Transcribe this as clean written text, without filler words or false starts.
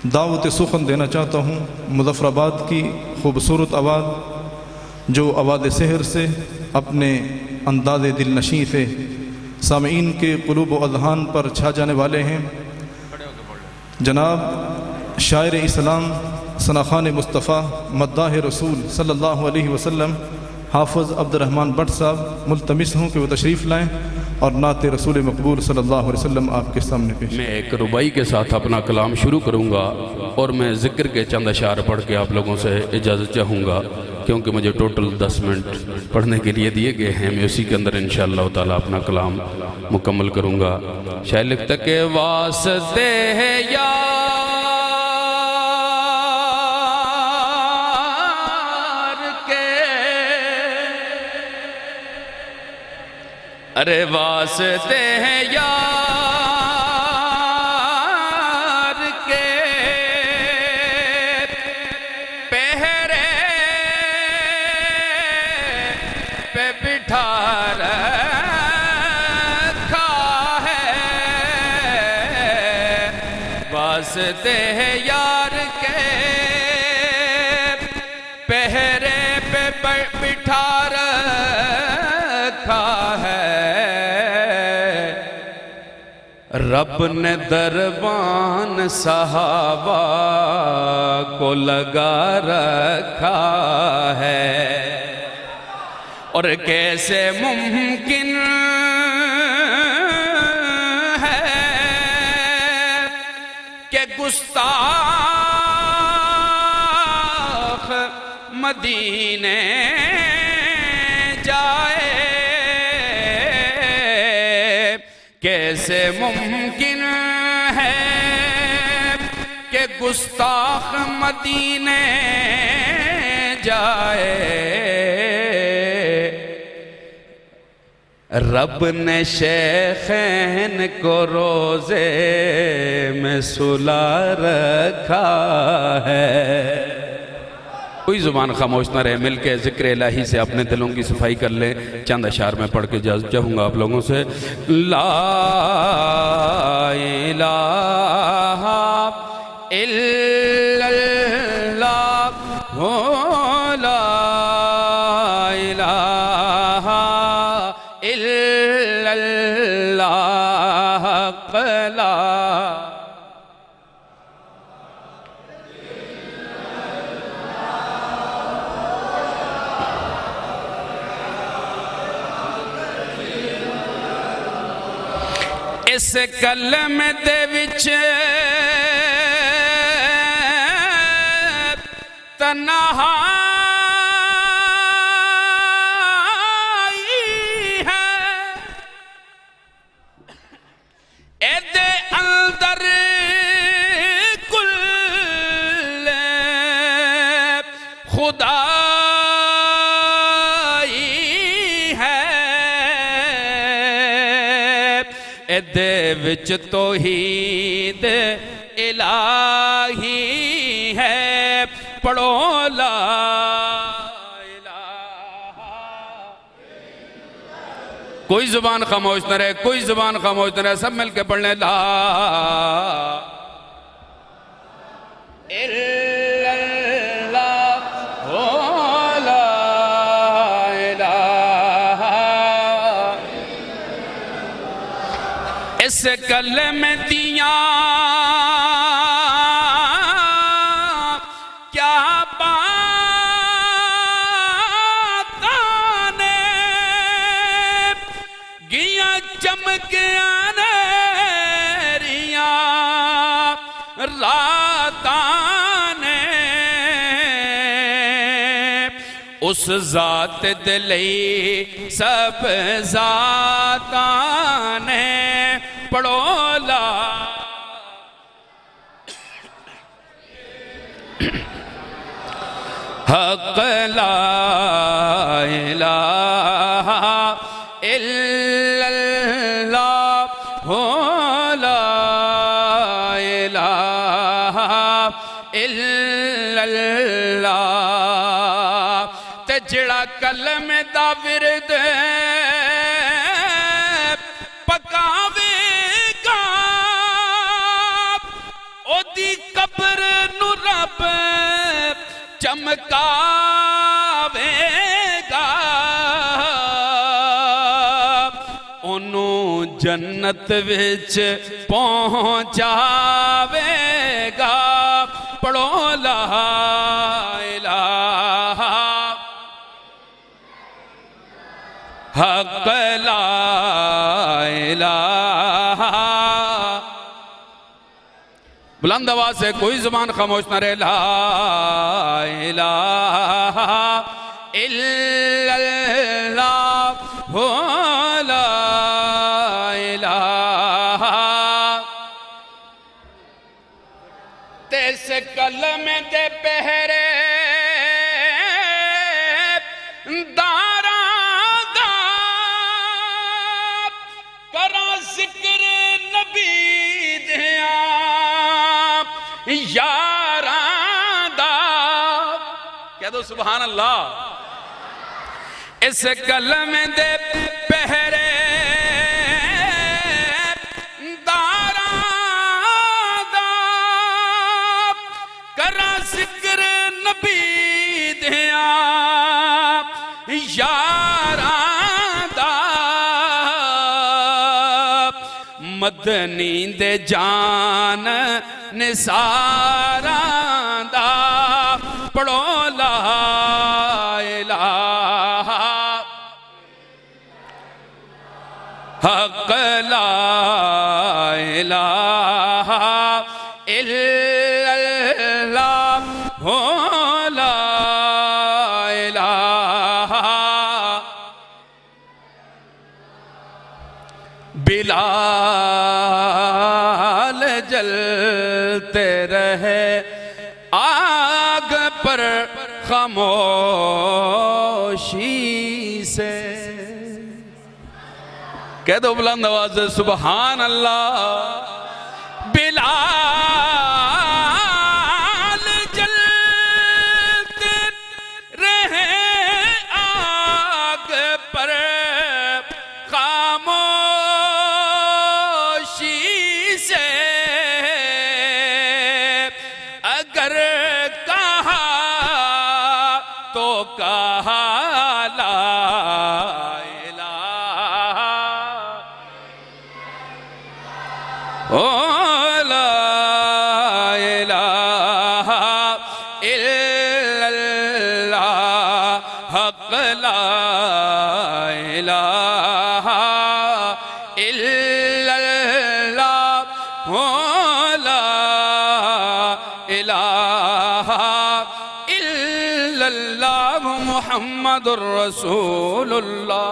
दावत सुखन देना चाहता हूँ मुज़फ़्फ़राबाद की खूबसूरत आवाज़ जो आवाज़ सहर से अपने अंदाज़ दिल नशी से सामीन के क़ुलूब व अज़हान पर छा जाने वाले हैं। जनाब शायर इस्लाम सनाखान मुस्तफ़ा मद्दाह रसूल सल्लल्लाहु अलैहि वसल्लम हाफ़िज़ अब्दुर्रहमान भट्ट साहब मुल्तमिस हूँ कि वो तशरीफ़ लाएँ और नात रसूल मकबूल सल्लल्लाहु अलैहि वसल्लम आपके सामने पेश। मैं एक रुबाई के साथ अपना कलाम शुरू करूँगा और मैं ज़िक्र के चंद अशार पढ़ के आप लोगों से इजाज़त चाहूँगा, क्योंकि मुझे टोटल 10 मिनट पढ़ने के लिए दिए गए हैं। मैं उसी के अंदर इंशाअल्लाह ताला अपना कलाम मुकम्मल करूँगा। शायर लिखता के वास्ते है अरे वास्ते हैं यार के पहरे पे बिठा रखा है। वास्ते हैं यार के पहरे पे बिठा रखा है। रब ने दरबान सहाबा को लगा रखा है। और कैसे मुमकिन है कि गुस्ताख मदीने जाए। कैसे मुमकिन है कि गुस्ताख मदीने जाए। रब ने शेखैन को रोज़े में सुला रखा है। कोई ज़ुबान खामोश ना रहे, मिल के ज़िक्र इलाही से अपने दिलों की सफाई कर लें। चंद अशार में पढ़ के इजाज़त चाहूँगा आप लोगों से। ला इलाहा इल्लल्लाह हो, ला इलाहा इल्लल्लाह क़ला। इस कलम दे विच तन्हाई है। एदे अंदर कुल खुदाई है। एदे विच तौहीद इलाही है। पढ़ो ला इलाहा। कोई जुबान खामोश न रहे, कोई जुबान खामोश न रहे, सब मिलके पढ़ लें। ला इल्लल्लाह हो, ला इलाहा। इस कलम दिया क्या बातां गिया चमक अनेरिया रातां ने। उस जात दे लई सब जातां ने। पढ़ो ला हक़ ला इलाहा इल्लल्लाह हो, ला इलाहा इल्लल्लाह। ते जिहड़ा कलम दा विरद पकावेगा ओदी कब्र जन्नत विच पहुंचावेगा। पढ़ो ला इलाहा हक ला इलाहा। बुलंद आवाज से कोई जुबान खामोश न रहे। ला इलाहा इल्लल्लाह ला इलाहा। तेस कलम दे पहरे दारा दा करा जिक्र नबी दिया यारां दा। कह दो सुभान अल्लाह। इस कलम दे पहरे दारा दा करा जिक्र नबी दिया यारां दा। मदनी दे जान निसारां दा। पढ़ो ला इलाहा हक ला इलाहा इल्लल्लाह ला इलाहा। बिलाल जलते रहे आग पर खामोशी से। कह दो बुलंद आवाज से सुभान अल्लाह। बिलाल जलते रहे आग पर खामोशी से। अगर कहा तो कहा ला ओ ला इलाहा इल्लल्लाह हक ला इलाहा इल्लल्लाह ओ ला इलाहा इल्लल्लाह मुहम्मदुर रसूलुल्लाह।